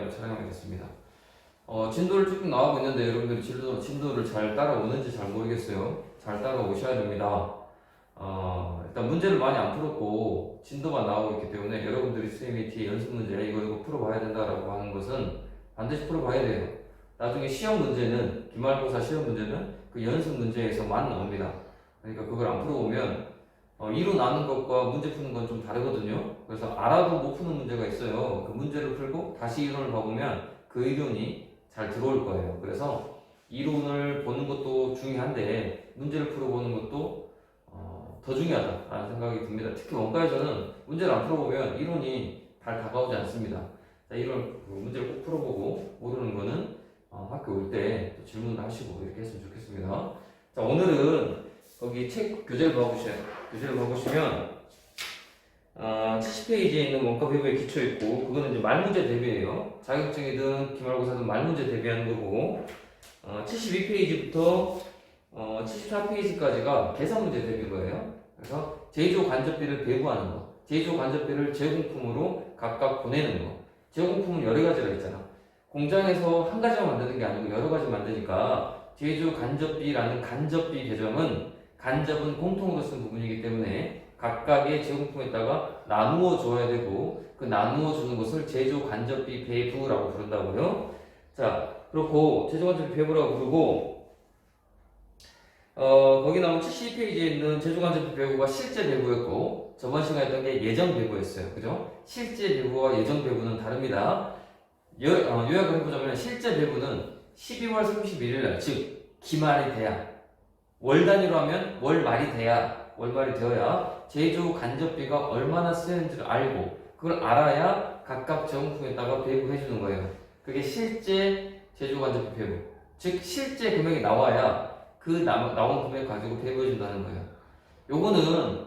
영상을 촬영하겠습니다. 진도를 쭉 나가고 있는데 여러분들이 진도를 잘 따라오는지 잘 모르겠어요. 잘 따라오셔야 됩니다. 일단 문제를 많이 안 풀었고 진도만 나오고 있기 때문에 여러분들이 CMAT 연습 문제 이거 풀어봐야 된다라고 하는 것은 반드시 풀어봐야 돼요. 나중에 시험 문제는 기말고사 시험 문제는 그 연습 문제에서만 나옵니다. 그러니까 그걸 안 풀어보면 이론 아는 것과 문제 푸는 건 좀 다르거든요. 그래서 알아도 못 푸는 문제가 있어요. 그 문제를 풀고 다시 이론을 봐보면 그 이론이 잘 들어올 거예요. 그래서 이론을 보는 것도 중요한데 문제를 풀어보는 것도 더 중요하다라는 생각이 듭니다. 특히 원가에서는 문제를 안 풀어보면 이론이 잘 다가오지 않습니다. 자, 이런 문제를 꼭 풀어보고 모르는 거는 학교 올 때 질문을 하시고 이렇게 했으면 좋겠습니다. 자, 오늘은 거기 책 교재를 봐보시면 70페이지에 있는 원가 배부의 기초 있고 그거는 이제 말문제 대비예요. 자격증이든 기말고사든 말문제 대비하는 거고 72페이지부터 74페이지까지가 계산 문제 대비인 거예요. 그래서 제조 간접비를 배부하는 거, 제조 간접비를 제공품으로 각각 보내는 거. 제공품은 여러 가지가 있잖아. 공장에서 한 가지만 만드는 게 아니고 여러 가지 만드니까 제조 간접비라는 간접비 개정은 간접은 공통으로 쓴 부분이기 때문에 각각의 제공품에다가 나누어 줘야 되고 그 나누어 주는 것을 제조 간접비 배부라고 부른다고요. 자, 그렇고 제조 간접비 배부라고 부르고 거기 나온 72페이지에 있는 제조 간접비 배부가 실제 배부였고 저번 시간에 했던 게 예정 배부였어요. 그죠? 실제 배부와 예정 배부는 다릅니다. 요약을 해보자면 실제 배부는 12월 31일 날, 즉 기말이 돼야 월 단위로 하면 월말이 되어야 제조 간접비가 얼마나 쓰였는지를 알고 그걸 알아야 각각 제공품에다가 배부해 주는 거예요. 그게 실제 제조 간접비 배부. 즉 실제 금액이 나와야 그 나온 금액 가지고 배부해 준다는 거예요. 요거는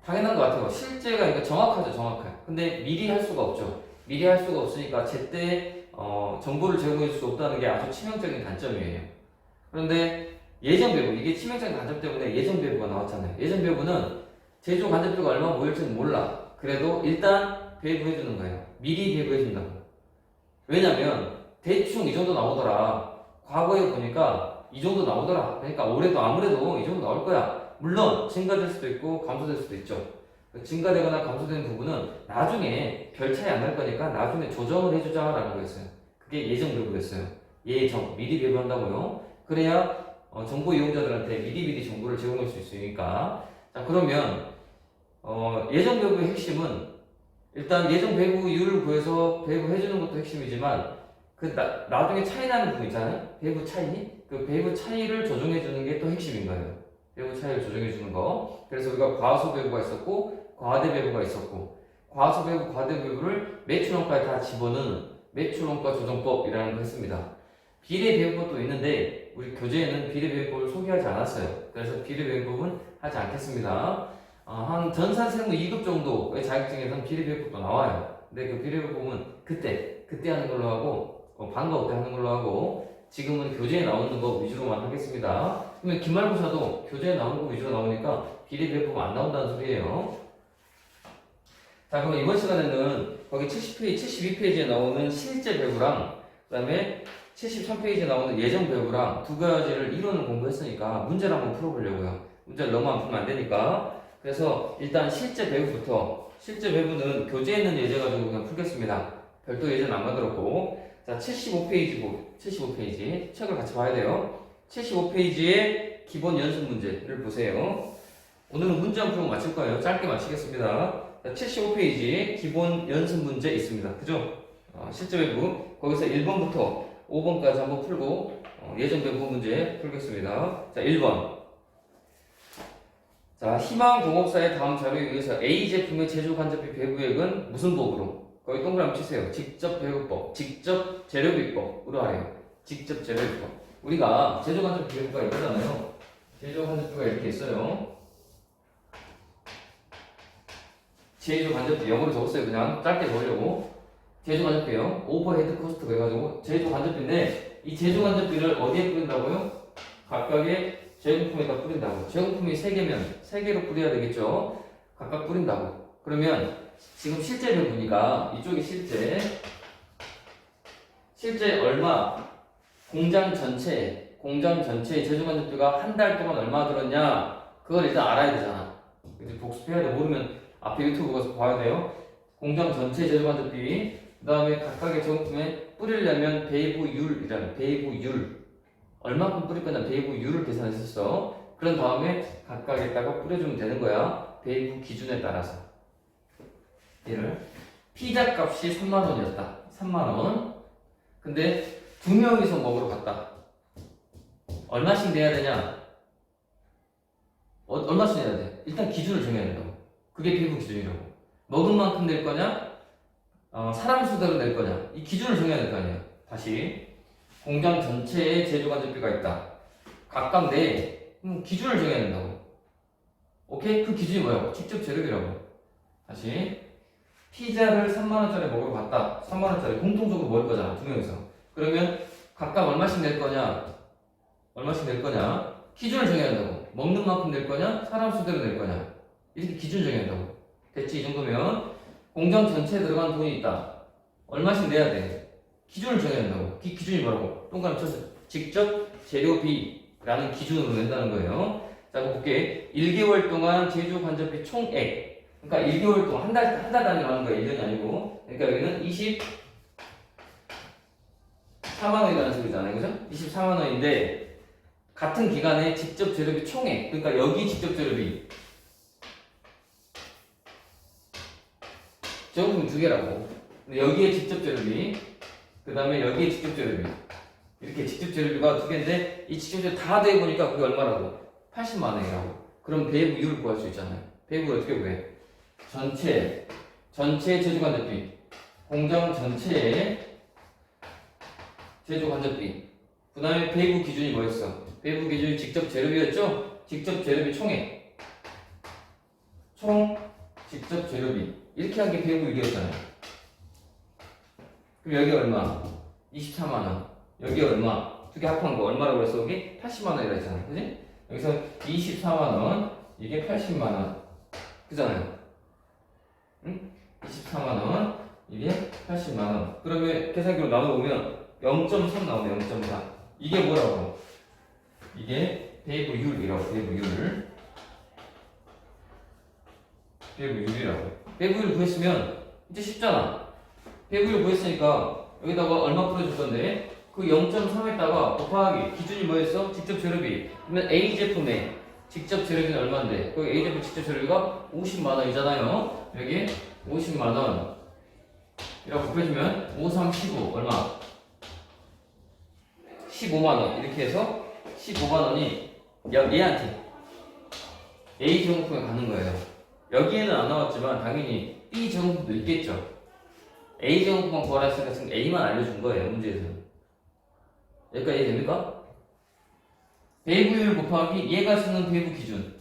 당연한 것 같아요. 실제가 그러니까 정확해. 근데 미리 할 수가 없죠. 미리 할 수가 없으니까 제때 정보를 제공해 줄 수 없다는 게 아주 치명적인 단점이에요. 그런데 예정 배부, 이게 치명적인 단점 때문에 예정 배부가 나왔잖아요. 예정 배부는 제조 간접비가 얼마 모일지는 몰라. 그래도 일단 배부해 주는 거예요. 미리 배부해 준다고. 왜냐면 대충 이 정도 나오더라. 과거에 보니까 이 정도 나오더라. 그러니까 올해도 아무래도 이 정도 나올 거야. 물론 증가될 수도 있고 감소될 수도 있죠. 증가되거나 감소되는 부분은 나중에 별 차이 안 날 거니까 나중에 조정을 해주자라는 거였어요. 그게 예정 배부였어요. 예정, 미리 배부한다고요. 그래야 정보 이용자들한테 미리 정보를 제공할 수 있으니까. 자, 그러면 예정 배부의 핵심은 일단 예정 배부율을 구해서 배부해주는 것도 핵심이지만 나중에 차이 나는 부분 있잖아요. 배부 차이. 그 배부 차이를 조정해주는 게 또 핵심인 거예요. 배부 차이를 조정해주는 거. 그래서 우리가 과소 배부가 있었고 과대 배부가 있었고 과소 배부, 과대 배부를 매출원가에 다 집어넣는 매출원가 조정법이라는 걸 했습니다. 비례 배부법도 있는데 우리 교재에는 비례 배부법을 소개하지 않았어요. 그래서 비례 배부법은 하지 않겠습니다. 한 전산 세무 2급 정도의 자격증에서는 비례 배부법도 나와요. 근데 그 비례 배부법은 그때 하는 걸로 하고 방과후 때 하는 걸로 하고 지금은 교재에 나오는 거 위주로만 하겠습니다. 그러면 기말고사도 교재에 나오는 거 위주로 나오니까 비례 배부법 안 나온다는 소리예요. 자, 그럼 이번 시간에는 거기 72페이지에 나오는 실제 배부랑 그 다음에 73페이지에 나오는 예정 배부랑 두 가지를 이론을 공부했으니까 문제를 한번 풀어보려고요. 문제를 너무 안 풀면 안 되니까. 그래서 일단 실제 배부부터. 실제 배부는 교재에 있는 예제 가지고 그냥 풀겠습니다. 별도 예제는 안 만들었고. 자, 75페이지 책을 같이 봐야 돼요. 75페이지의 기본 연습 문제를 보세요. 오늘은 문제 한 풀고 마칠 거예요. 짧게 마치겠습니다. 자, 75페이지 기본 연습 문제 있습니다. 그죠? 실제 배부 거기서 1번부터 5번까지 한번 풀고 예정 배부 문제 풀겠습니다. 자, 1번. 자, 희망공업사의 다음 자료에 의해서 A 제품의 제조 간접비 배부액은 무슨 법으로? 거기 동그라미 치세요. 직접 배부법, 직접 재료비법으로 하래요. 직접 재료비법. 우리가 제조 간접비 배부가 이거잖아요. 제조 간접비가 이렇게 있어요. 제조 간접비 영어로 적었어요. 그냥 짧게 적으려고. 제조 간접비요. 오버헤드 코스트가 해가지고 제조 간접비인데 이 제조 간접비를 어디에 뿌린다고요? 각각의 제공품에다 뿌린다고. 제공품이 3개면 3개로 뿌려야 되겠죠. 각각 뿌린다고. 그러면 지금 실제 배부니까 이쪽이 실제 실제 얼마 공장 전체의 제조간접비가 한 달 동안 얼마 들었냐 그걸 일단 알아야 되잖아. 이제 복습해야 돼. 모르면 앞에 유튜브 가서 봐야 돼요. 공장 전체 제조간접비 그 다음에 각각의 제공품에 뿌리려면 배부율이라는 배부율 얼마큼 뿌릴 거냐 배부율을 계산했었어. 그런 다음에 각각에다가 뿌려주면 되는 거야. 배부 기준에 따라서. 얘를 피자 값이 3만원이었다. 3만원. 근데 2명이서 먹으러 갔다. 얼마씩 내야 되냐? 얼마씩 내야 돼? 일단 기준을 정해야 된다고. 그게 배부 기준이라고. 먹은 만큼 낼 거냐? 사람 수대로 낼 거냐? 이 기준을 정해야 될 거 아니에요. 다시 공장 전체에 제조간접비가 있다. 각각 내 기준을 정해야 된다고. 오케이? 그 기준이 뭐야? 직접 재료비라고. 다시 피자를 3만원짜리 먹으러 갔다. 3만원짜리 공통적으로 먹을 거잖아. 2명이서. 그러면 각각 얼마씩 낼 거냐? 얼마씩 낼 거냐? 기준을 정해야 한다고. 먹는 만큼 낼 거냐? 사람 수대로 낼 거냐? 이렇게 기준 정해야 한다고. 됐지? 이 정도면 공장 전체에 들어간 돈이 있다. 얼마씩 내야 돼? 기준을 정해야 한다고. 그 기준이 뭐라고? 동그라미 쳐서 직접 재료비라는 기준으로 낸다는 거예요. 자, 볼게. 1개월 동안 제조 간접비 총액. 그러니까 1개월 동안 한 달 단위로 하는 거야. 1년이 아니고. 그러니까 여기는 24만 원이라는 소리잖아요. 그죠? 24만 원인데 같은 기간에 직접 재료비 총액. 그러니까 여기 직접 재료비. 제공품 2개라고. 근데 여기에 직접 재료비. 그 다음에 여기에 직접 재료비. 이렇게 직접 재료비가 2개인데 이 직접 재료비 다 더해보니까 그게 얼마라고? 80만 원이라고. 그럼 배부율을 구할 수 있잖아요. 배부를 어떻게 구해? 전체 제조간접비. 공장 전체의 제조간접비. 그 다음에 배부 기준이 뭐였어? 배부 기준이 직접 재료비였죠? 직접 재료비 총액. 총 직접 재료비. 이렇게 한 게 배부율이었잖아요. 그럼 여기 얼마? 24만원. 여기 얼마? 2개 합한 거 얼마라고 그랬어? 여기 80만원이라 했잖아. 그지? 여기서 24만원, 이게 80만원. 그잖아요. 응? 24만원, 이게 80만원. 그러면 계산기로 나눠보면 0.3 나오네, 0.4. 이게 뭐라고? 이게 배부율이라고, 배부율. 배부율이라고. 배부율 구했으면 이제 쉽잖아. 배부율 구했으니까 여기다가 얼마 뿌려줄 건데 그 0.3에다가 곱하기 기준이 뭐였어? 직접 재료비. 그러면 A 제품의 직접 재료비는 얼마인데? 그 A 제품 직접 재료비가 50만 원이잖아요. 여기 50만 원. 이라고 곱해주면 5, 3, 15 얼마? 15만 원. 이렇게 해서 15만 원이 얘한테 A 제공품에 가는 거예요. 여기에는 안 나왔지만 당연히 B 제공품도 있겠죠. A 제공품만 구하라 했으니까 지금 A만 알려준 거예요. 문제에서는. 여기까지 이해됩니까? 배부율 곱하기 얘가 쓰는 배부 기준.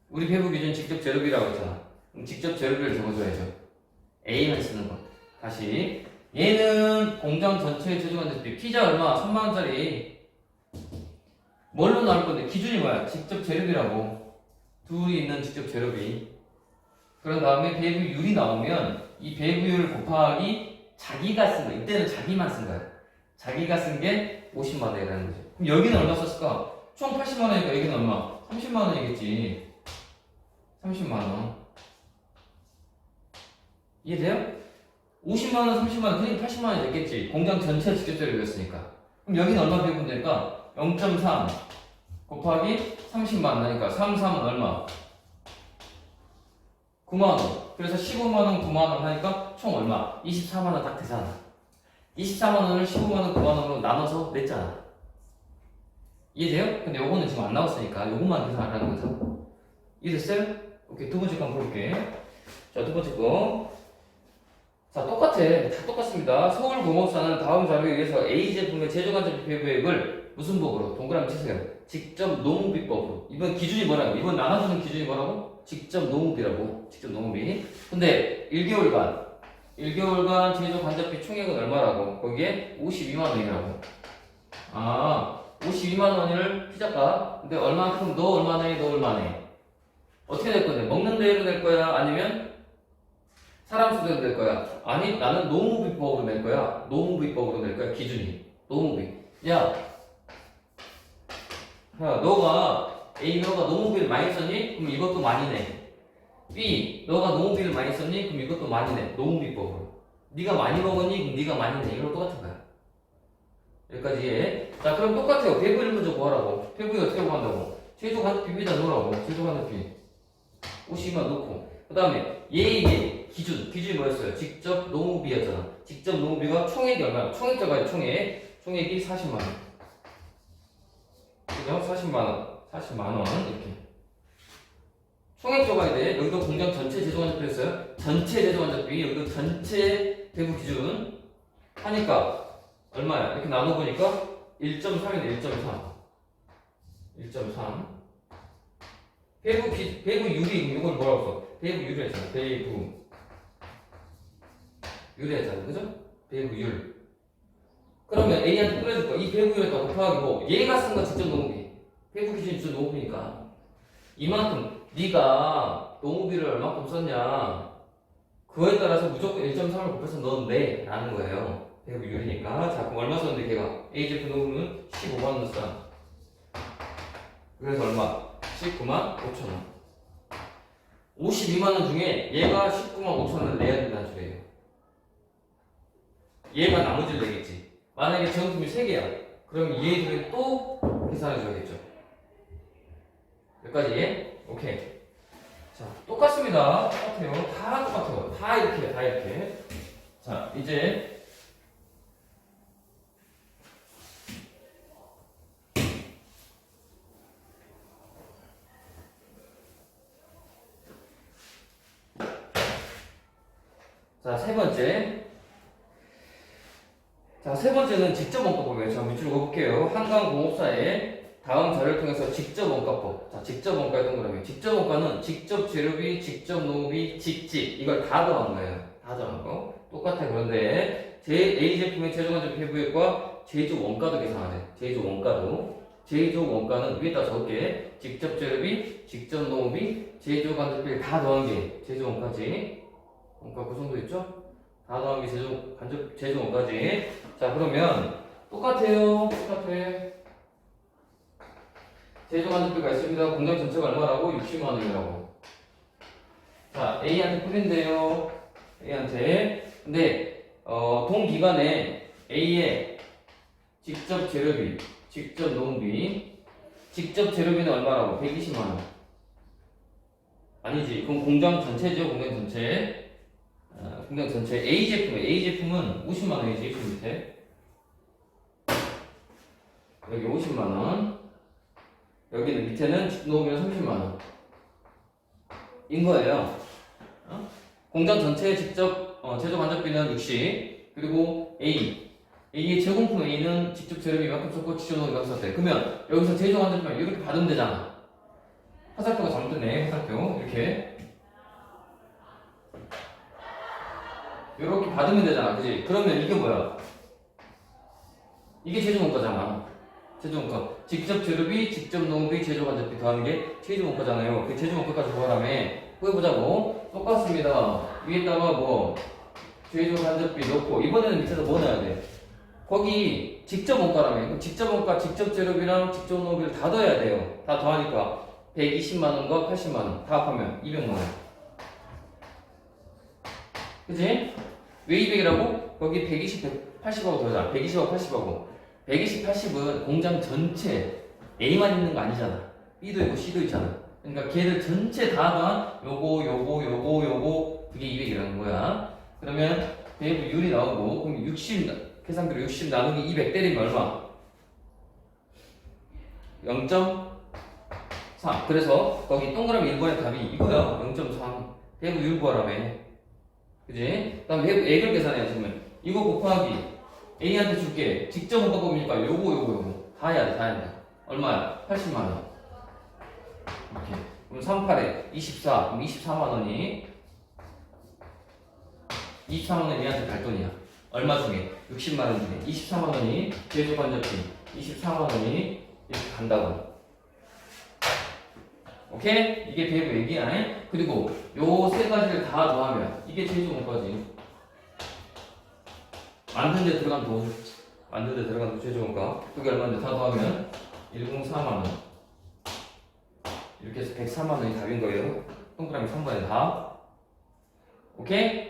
우리 배부 기준 직접 재료비라고 했잖아. 그럼 직접 재료비를 적어줘야죠. A만 쓰는 거. 다시 얘는 공장 전체의 제조간접비. 피자 얼마? 3만원짜리. 뭘로 나올 건데 기준이 뭐야? 직접 재료비라고. 둘이 있는 직접 재료비. 그런 다음에 배부율이 나오면 이 배부율 곱하기 자기가 쓴 거. 이때는 자기만 쓴 거야. 자기가 쓴 게 50만 원이라는 거죠. 그럼 여기는 얼마 썼을까? 총 80만 원이니까 여기는 얼마? 30만 원이겠지. 30만 원. 이해돼요? 50만 원, 30만 원, 그러니까 80만 원이 됐겠지. 공장 전체 직접 재료비였으니까. 그럼 여기는 얼마 배분 되니까 0.3 곱하기 30만 원 나니까 3, 3은 얼마? 9만 원. 그래서 15만 원, 9만 원 하니까 총 얼마? 24만 원 딱 되잖아. 24만 원을 15만 원, 9만 원으로 나눠서 냈잖아. 이해돼요? 근데 요거는 지금 안 나왔으니까 요것만 계산하라는 거죠. 이해됐어요? 오케이, 두 번째 거 한번 볼게. 자, 두 번째 거. 자, 똑같아. 다 똑같습니다. 서울공업사는 다음 자료에 의해서 A 제품의 제조간접비 배부액을 무슨 법으로? 동그라미 치세요. 직접 노무비법으로. 이번 기준이 뭐라고? 이번 나눠주는 기준이 뭐라고? 직접 노무비라고. 직접 노무비. 근데 1개월간 제조간접비 총액은 얼마라고? 거기에 52만 원이라고. 아, 52만 원을 피자값. 근데 얼마만큼 너 얼마나 해? 너 얼마나 해? 어떻게 될 건데? 먹는 대로 될 거야? 아니면 사람 수대로 낼 거야? 아니, 나는 노무비법으로 낼 거야. 노무비법으로 낼 거야. 기준이. 노무비. 야, 너가 A, 너가 노무비를 많이 썼니? 그럼 이것도 많이 내. B, 너가 노무비를 많이 썼니? 그럼 이것도 많이 내. 노무비법으로. 네가 많이 먹었니? 그럼 네가 많이 내. 이거 똑같은 거야. 여기까지 이해. 자, 그럼 똑같아요. 배분을 먼저 구하라고. 배분이 어떻게 구한다고? 최소 간접비 위에다 놓으라고. 최소 간접비. 50만 놓고. 그 다음에 얘의 기준이 뭐였어요? 직접 노무비였잖아. 직접 노무비가 총액이 얼마야? 총액 적어야 돼. 총액이 40만 원. 그죠? 40만 원. 40만 원 이렇게. 총액 적어야 돼. 여기도 공장 전체 제조간접비였어요. 전체 제조간접비. 여기도 전체 배분 기준 하니까 얼마야? 이렇게 나눠보니까 1.3이네. 1.3. 1.3. 배부 유리. 이걸 뭐라고 써? 배부 유리 했잖아. 배부 유리 했잖아. 그죠? 배부 율. 그러면 A한테 뿌려줄 거야. 이 배부 율에다 곱하기고 얘가 쓴 거 직접 노무비. 배부 기준이 직접 노무비니까 이만큼 네가 노무비를 얼마큼 썼냐 그거에 따라서 무조건 1.3을 곱해서 넣으면 돼 라는 거예요. 배부 율이니까. 자, 그럼 얼마 썼는데 걔가 A 제품 노무비는 15만 원 넣었어. 그래서 얼마? 19만 5천 원. 52만 원 중에 얘가 19만 5천 원을 내야 된다는 소리예요. 얘가 나머지를 내겠지. 만약에 정품이 3개야. 그럼 얘 중에 또 계산해 줘야겠죠. 여기까지 이해? 오케이. 자, 똑같습니다. 똑같아요. 다 똑같아요. 다 이렇게, 다 이렇게. 자, 이제 자, 세 번째. 자, 세 번째는 직접 원가법이에요. 자, 밑으로 가볼게요. 한강공업사의 다음 자료를 통해서 직접 원가법. 자, 직접 원가의 동그라미. 직접 원가는 직접 재료비, 직접 노무비, 직집. 이걸 다 더한 거예요. 다 더한 거. 똑같아. 그런데 A 제품의 최종간접 배부액과 제조 원가도 계산하래. 제조 원가도. 제조 원가는 위에다 적을게. 직접 재료비, 직접 노무비, 제조 간접비를 다 더한 게 제조 원가지. 원가 그 정도 있죠? 다 더한 게 제조 원가지. 자, 그러면 똑같아요. 똑같아. 제조 간접비가 있습니다. 공장 전체가 얼마라고? 60만 원이라고. 자, A한테 뿌린대요. A한테. 근데 동기간에 A의 직접 재료비, 직접 노무비, 직접 재료비는 얼마라고? 120만 원. 아니지. 그럼 공장 전체죠. 공장 전체. 공장 전체 A 제품은 50만 원이지. 그 밑에 여기 50만 원. 여기는 밑에는 노무비는 30만 원. 인 거예요. 공장 전체 직접 제조 간접비는 60. 그리고 A의 제공품 A는 직접 재료비 이만큼 썼고 직접 노무비 이만큼 썼대. 그러면 여기서 제조 간접비만 이렇게 받으면 되잖아. 화살표가 잘못됐네. 화살표 이렇게 받으면 되잖아. 그지? 그러면 이게 뭐야? 이게 제조원가잖아. 제조원가. 직접 재료비, 직접 노무비, 제조간접비 더하는 게 제조원가잖아요. 그 제조원가까지 구하라며. 구해보자고. 똑같습니다. 위에다가 뭐 제조간접비 넣고 이번에는 밑에서 뭐 넣어야 돼? 거기 직접 원가라며. 그럼 직접 원가, 직접 재료비랑 직접 노무비를 다 더해야 돼요. 다 더하니까 120만 원과 80만 원 다 합하면 200만 원. 그치? 왜 200이라고? 거기 120, 180하고 더하자. 120하고 80하고. 120, 80은 공장 전체 A만 있는 거 아니잖아. B도 있고 C도 있잖아. 그러니까 걔들 전체 다 더한 요거 그게 200이라는 거야. 그러면 배부율이 나오고 그럼 60 계산비로 60 나누기 200 때리면 얼마? 0.3. 그래서 거기 동그라미 1번의 답이 이거야. 0.3. 배부율 구하라며. 그지? 그 다음 액을 계산해야 그러면 이거 곱하기 A한테 줄게. 직접 원가법이니까 요거 다 해야 돼. 얼마야? 80만 원. 이렇게. 그럼 38에 24. 그럼 24만 원이 24만 원이 얘한테 갈 돈이야. 얼마 중에? 60만 원 중에 24만 원이 제조간접비 24만 원이 이렇게 간다고. 오케이? 이게 배부 얘기야. 그리고 요 세 가지를 다 더하면 이게 최저원가지. 만든 데 들어간 돈. 만든 데 들어간 돈 최저원가. 그게 얼마인데 다 더하면 104만원. 이렇게 해서 104만원이 답인 거예요. 동그라미 3번에 다. 오케이?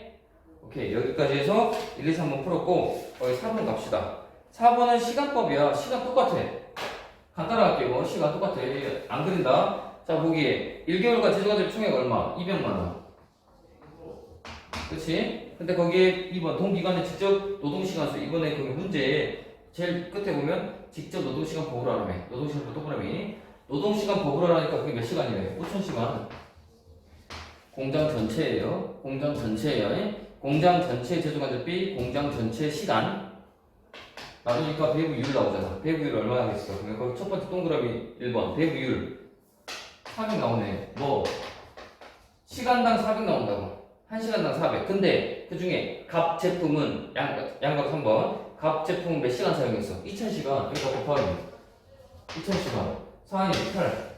오케이. 여기까지 해서 1, 2, 3번 풀었고, 거기 4번 갑시다. 4번은 시간법이야. 시간 똑같아. 간단할게요. 시간 똑같아. 안 그린다. 자, 보기에 1개월간 제조과제비 총액 얼마? 200만원. 그치? 근데 거기에 2번 동기간에 직접 노동시간수. 이번에 거기 문제에 제일 끝에 보면 직접 노동시간 버블하라며. 노동시간 동그라미. 노동시간 버블하라니까 그게 몇 시간이래요? 5,000시간. 공장 전체예요. 공장 전체예요. 공장 전체 제조간접비, 공장 전체 시간. 나누니까 배부율 나오잖아. 배부율 얼마나 하겠어? 그러면 거기 첫 번째 동그라미 1번 배부율 400 나오네. 뭐 시간당 400 나온다고. 1시간당 400. 근데 그 중에 갑 제품은 양각 3번. 갑 제품 몇 시간 사용했어? 2000시간. 그러니까 곱하기 2000시간. 4이 8.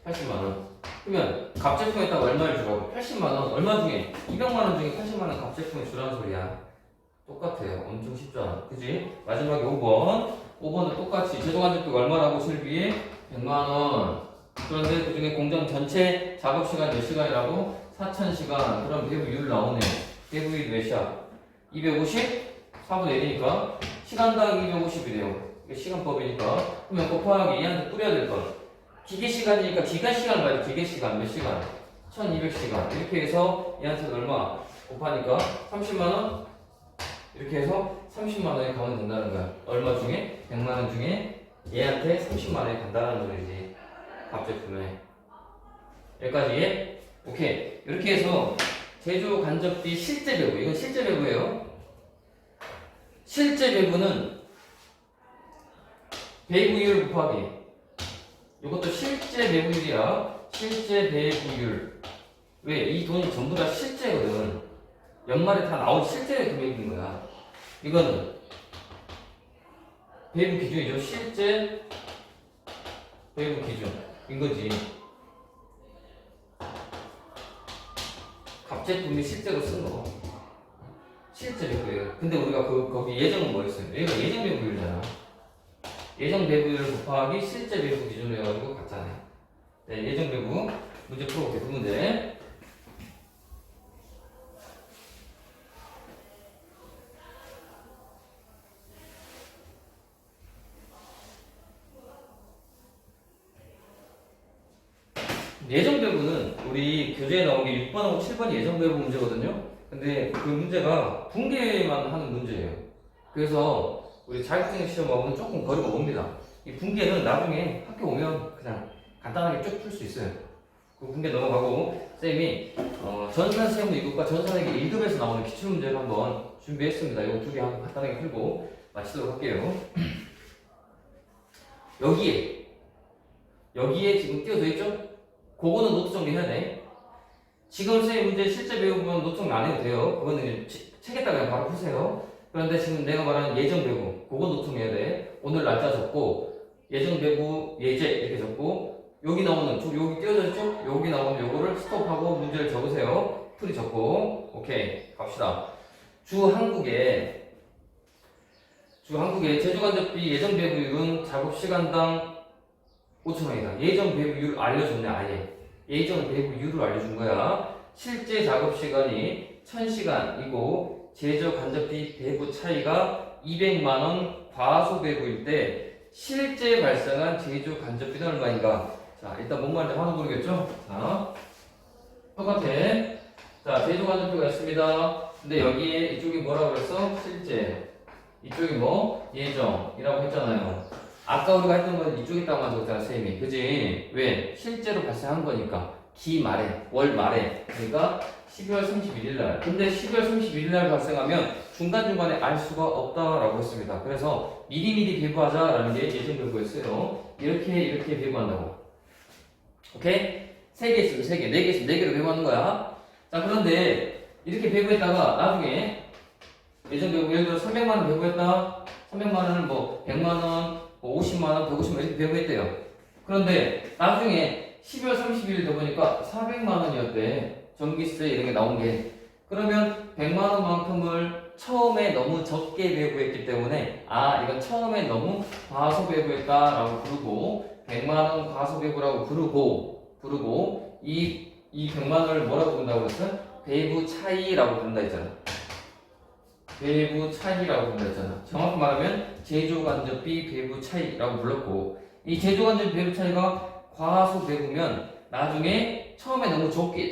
80만원. 그러면 갑 제품에다가 얼마를 주라고? 80만원. 얼마 중에? 200만원 중에 80만원 갑 제품에 주라는 소리야. 똑같아요. 엄청 쉽잖아. 그지? 마지막에 5번. 5번은 똑같이 제조간접비가 얼마라고 실비에 100만원. 그런데 그 중에 공장 전체 작업시간 몇 시간이라고? 4000시간. 그럼 배부율 나오네. 배부율 몇이야? 250? 4분의 1이니까 시간당 250이래요. 이게 시간법이니까. 그러면 곱하기 얘한테 뿌려야 될 거. 기계시간이니까 기간시간 말이야. 기계시간 몇 시간? 1200시간. 이렇게 해서 얘한테 얼마? 곱하니까 30만원? 이렇게 해서 30만원이 가면 된다는 거야. 얼마 중에? 100만원 중에 얘한테 30만원이 간다는 소리지. 갑제품에. 여기까지 이해? 오케이. 이렇게 해서 제조 간접비 실제 배부. 이건 실제 배부예요. 실제 배부는 배부율 곱하기. 이것도 실제 배부율이야. 실제 배부율. 왜? 이 돈이 전부 다 실제거든. 연말에 다 나온 실제 금액인 거야. 이거는 배부 기준이죠. 실제 배부 기준인 거지. 갑제품이 실제로 쓴 거. 실제 배부예요. 근데 우리가 거기 예정은 뭐였어요? 얘가 예정 배부율이잖아. 예정 배부율 곱하기 실제 배부 기준으로 해가지고 같잖아요. 네, 예정 배부 문제 풀어볼게요. 두 문제. 예정 배부는 우리 교재에 나온 게 6번하고 7번이 예정 배부 문제거든요. 근데 그 문제가 분계만 하는 문제예요. 그래서 우리 자격증 시험하고는 조금 거리가 멉니다. 이 분계는 나중에 학교 오면 그냥 간단하게 쭉 풀 수 있어요. 그 분계 넘어가고 쌤이 전산시험 2급과 전산회계 1급에서 나오는 기출문제를 한번 준비했습니다. 이거 두 개 한번 간단하게 풀고 마치도록 할게요. 여기에 지금 띄어져 있죠? 그거는 노트 정리해야 돼. 지금 쌤 문제 실제 배우면 노트 정리 안 해도 돼요. 그거는 이제 책에다가 그냥 바로 푸세요. 그런데 지금 내가 말하는 예정 배부, 그거 노트 정리해야 돼. 오늘 날짜 적고, 예정 배부, 예제 이렇게 적고, 여기 나오는, 여기 띄어져 있죠? 여기 나오는 요거를 스톱하고 문제를 적으세요. 풀이 적고, 오케이. 갑시다. 주한국에 제조간접비 예정 배부율은 작업 시간당 5,000원이다. 예정 배부율 알려줬네, 아예. 예정 배부율을 알려준 거야. 실제 작업 시간이 1000시간이고, 제조 간접비 배부 차이가 200만원 과소 배부일 때, 실제 발생한 제조 간접비는 얼마인가? 자, 일단 뭔 말인지 하나도 모르겠죠? 자, 똑같아. 자, 제조 간접비가 있습니다. 근데 여기에 이쪽이 뭐라고 그랬어? 실제. 이쪽이 뭐? 예정이라고 했잖아요. 아까 우리가 했던 건 이쪽에다가만 적었잖아, 쌤이. 그지? 왜? 실제로 발생한 거니까. 기 말에, 월 말에. 그러니까 12월 31일 날. 근데 12월 31일 날 발생하면 중간중간에 알 수가 없다라고 했습니다. 그래서 미리미리 배부하자라는 게 예정 배부였어요. 이렇게 배부한다고. 오케이? 3개 있으면 3개, 4개 있으면 4개로 배부하는 거야. 자, 그런데 이렇게 배부했다가 나중에 예정 배부, 예를 들어 300만원 배부했다. 300만원을 뭐 100만원, 50만원, 150만원 이렇게 배부했대요. 그런데 나중에 12월 30일 돼 보니까 400만 원이었대. 전기세 이런 게 나온 게. 그러면 100만 원만큼을 처음에 너무 적게 배부했기 때문에 이건 처음에 너무 과소배부했다라고 부르고 100만 원 과소배부라고 부르고 이 100만 원을 뭐라고 부른다고 했어요? 배부 차이라고 부른다 했잖아. 배부 차이라고 부른다 했잖아. 정확히 말하면 제조간접비 배부 차이라고 불렀고 이 제조간접비 배부 차이가 과소배부면 나중에 처음에 너무 적게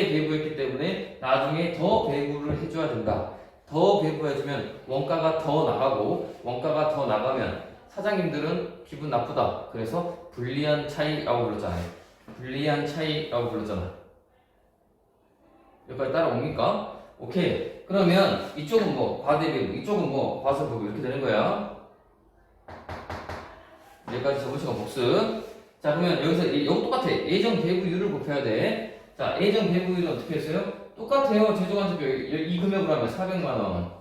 배부했기 때문에 나중에 더 배부를 해줘야 된다. 더 배부해주면 원가가 더 나가고 원가가 더 나가면 사장님들은 기분 나쁘다. 그래서 불리한 차이라고 불렀잖아요. 불리한 차이라고 불렀잖아. 여기까지 따라옵니까? 오케이. 그러면 이쪽은 뭐 과대배부, 이쪽은 뭐 과소배부 이렇게 되는 거야. 여기까지 저번 시간 복습. 자 그러면 여기 똑같아. 예정 배부율을 곱해야 돼. 자 예정 배부율은 어떻게 했어요? 똑같아요. 제조간접비 이 금액으로 하면 400만 원.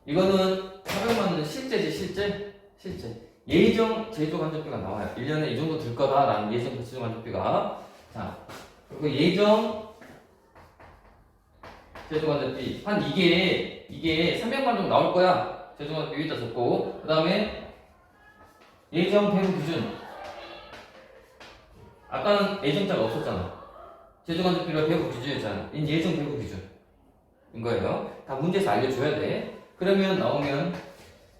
이거는 400만 원은 실제지 실제. 예정 제조간접비가 나와요. 1년에 이 정도 들 거다라는 예정 제조간접비가. 자 그리고 예정 제조간접비 한 이게 300만 원 정도 나올 거야. 제조간접비 여기다 적고 그 다음에 예정 배부 기준. 아까는 예정자가 없었잖아. 제조간접비가 배부 기준이었잖아. 이 예정 배부 기준인 거예요. 다 문제에서 알려줘야 돼. 그러면 나오면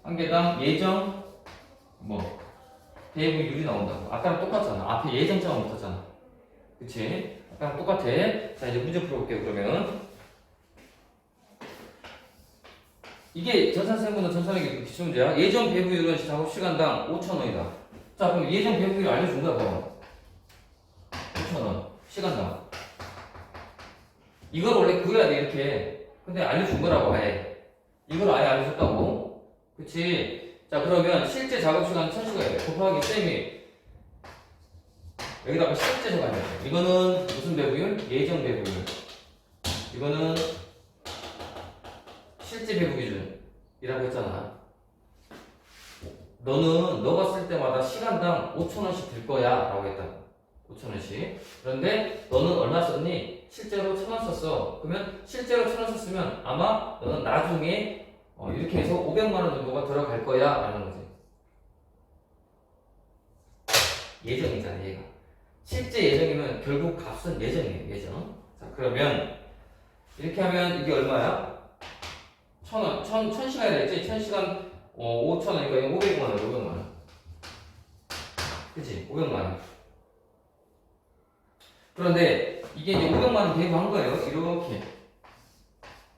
한 개당 예정 배부율이 나온다고. 아까랑 똑같잖아. 앞에 예정자만 붙었잖아. 그치? 아까랑 똑같아. 자 이제 문제 풀어볼게요. 그러면 이게 전산생분은 전산액의 기출문제야. 예정 배부율은 작업 시간당 5,000원이다. 자, 그럼 예정 배부율 알려준 거야, 봐. 5,000원. 시간당. 이걸 원래 구해야 돼, 이렇게. 근데 알려준 거라고, 아예. 이걸 아예 알려줬다고. 그치? 자, 그러면 실제 작업 시간 1,000시간이래. 곱하기 쌤이. 여기다가 실제 적어야 돼. 이거는 무슨 배부율? 예정 배부율. 이거는 실제 배부 기준이라고 했잖아. 너가 쓸 때마다 시간당 5,000원씩 들 거야 라고 했다고. 5,000원씩. 그런데 너는 얼마 썼니? 실제로 1,000원 썼어. 그러면 실제로 1,000원 썼으면 아마 너는 나중에 이렇게 해서 500만 원 정도가 들어갈 거야 라는 거지. 예정이잖아 얘가. 실제 예정이면 결국 값은 예정이에요. 예정. 자 그러면 이렇게 하면 이게 얼마야? 1,000원, 1,000시간이라 했지? 1,000시간 5,000원이니까 500만 원, 500만 원. 그치? 500만 원. 그런데 이게 이제 500만 원 배부한 거예요. 이렇게.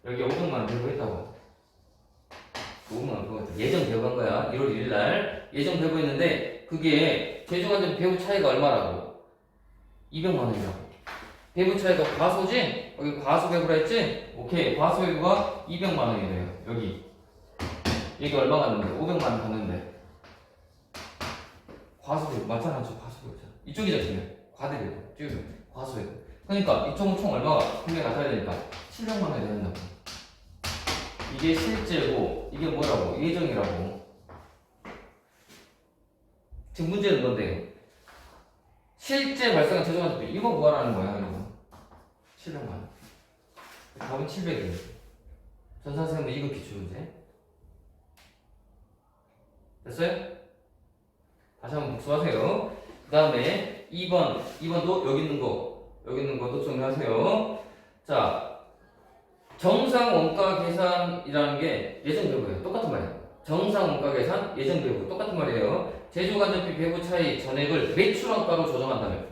여기 500만 원 배부했다고. 500만 원 배부했다. 예정 배부한 거야. 1월 1일 날. 예정 배부했는데 그게 제조간접 배부 차이가 얼마라고? 200만 원이라고. 배부 차이가 과소지? 여기 과소 배부라 했지? 오케이. 과소 배부가 200만 원이래요. 여기. 여기 얼마 갔는데? 500만 원 갔는데. 과소 배부. 맞잖아. 저 과소 배부잖아. 이쪽이죠, 지금. 과대 배부. 지금 과소 배부. 그러니까 이쪽은 총 얼마가 분명히 같아야 되니까 700만 원이 돼야 된다고. 이게 실제고, 이게 뭐라고? 예정이라고. 지금 문제는 뭔데? 실제 발생한 제조간접비. 이거 구하라는 거야, 이거. 700만 원. 답은 700이에요. 전산생분 이거 기출문제. 됐어요? 다시 한번 복습하세요. 그 다음에 2번도 여기 있는 것도 정리하세요. 자, 정상 원가 계산이라는 게 예정 배부예요. 똑같은 말이에요. 정상 원가 계산, 예정 배부. 똑같은 말이에요. 제조간접비 배부 차이 전액을 매출원가로 조정한다면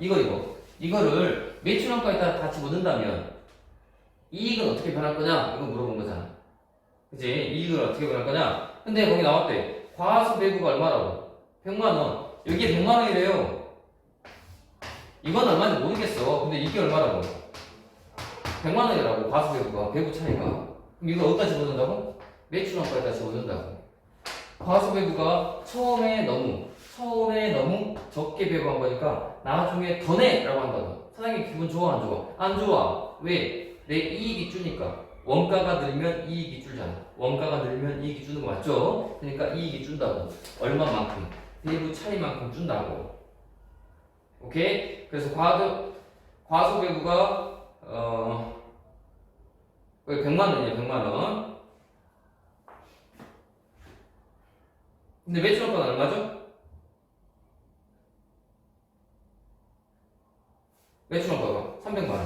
이거를 매출원가에다 다 집어넣는다면 이익은 어떻게 변할 거냐? 이거 물어본 거잖아. 그치? 이익을 어떻게 변할 거냐? 근데 거기 나왔대. 과수 배부가 얼마라고? 100만 원. 여기에 100만 원이래요. 이건 얼마인지 모르겠어. 근데 이게 얼마라고? 100만 원이라고. 과수 배부가. 배부 차이가. 그럼 이걸 어디다 집어넣는다고? 매출원가에다 집어넣는다고. 과수 배부가 처음에 너무 적게 배부한 거니까 나중에 더 내라고 한다고. 사장님 기분 좋아 안 좋아? 안 좋아. 왜? 내 이익이 주니까. 원가가 늘면 이익이 줄잖아. 원가가 늘면 이익이 주는 거 맞죠? 그러니까 이익이 준다고. 얼마만큼? 배부 차이만큼 준다고. 오케이? 그래서 과소 배부가 100만 원이에요. 100만 원. 근데 매출원가는 얼마죠? 매출원가가 300만 원.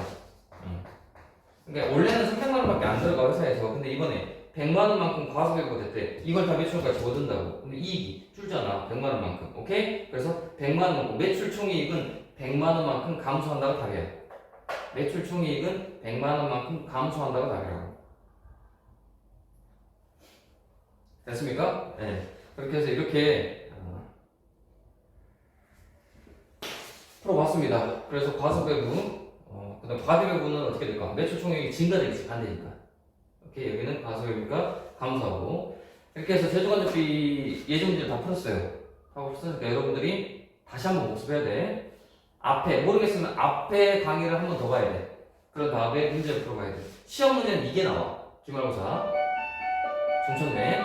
그러니까 원래는 300만 원밖에 안 들어가 회사에서. 근데 이번에 100만 원만큼 과소 배부가 됐대. 이걸 다 매출원가에 집어든다고. 근데 이익이 줄잖아. 100만 원만큼. 오케이? 그래서 100만 원만큼 매출 총이익은 100만 원만큼 감소한다고 답이에요. 매출 총이익은 100만 원만큼 감소한다고 답이라고. 됐습니까? 네. 그렇게 해서 이렇게 풀어봤습니다. 그래서 과소배분, 그다음 과대배분은 어떻게 될까? 매출 총액이 증가되겠지, 반대니까. 오케이, 여기는 과소배분이니까 감소하고. 이렇게 해서 제조간접비 예전 문제를 다 풀었어요. 하고 풀었으니까 여러분들이 다시 한번 복습해야 돼. 앞에 모르겠으면 앞에 강의를 한 번 더 봐야 돼. 그런 다음에 문제를 풀어봐야 돼. 시험 문제는 이게 나와. 기말고사 중천대.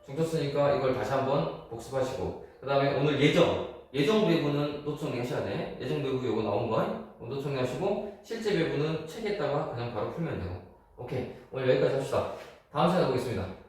중쳤으니까 이걸 다시 한번 복습하시고, 그 다음에 오늘 예정 배부는 노트정리 하셔야 돼. 예정 배부 요거 나온 거 노트정리 하시고, 실제 배부는 책에다가 그냥 바로 풀면 되고. 오케이, 오늘 여기까지 합시다. 다음 시간에 보겠습니다.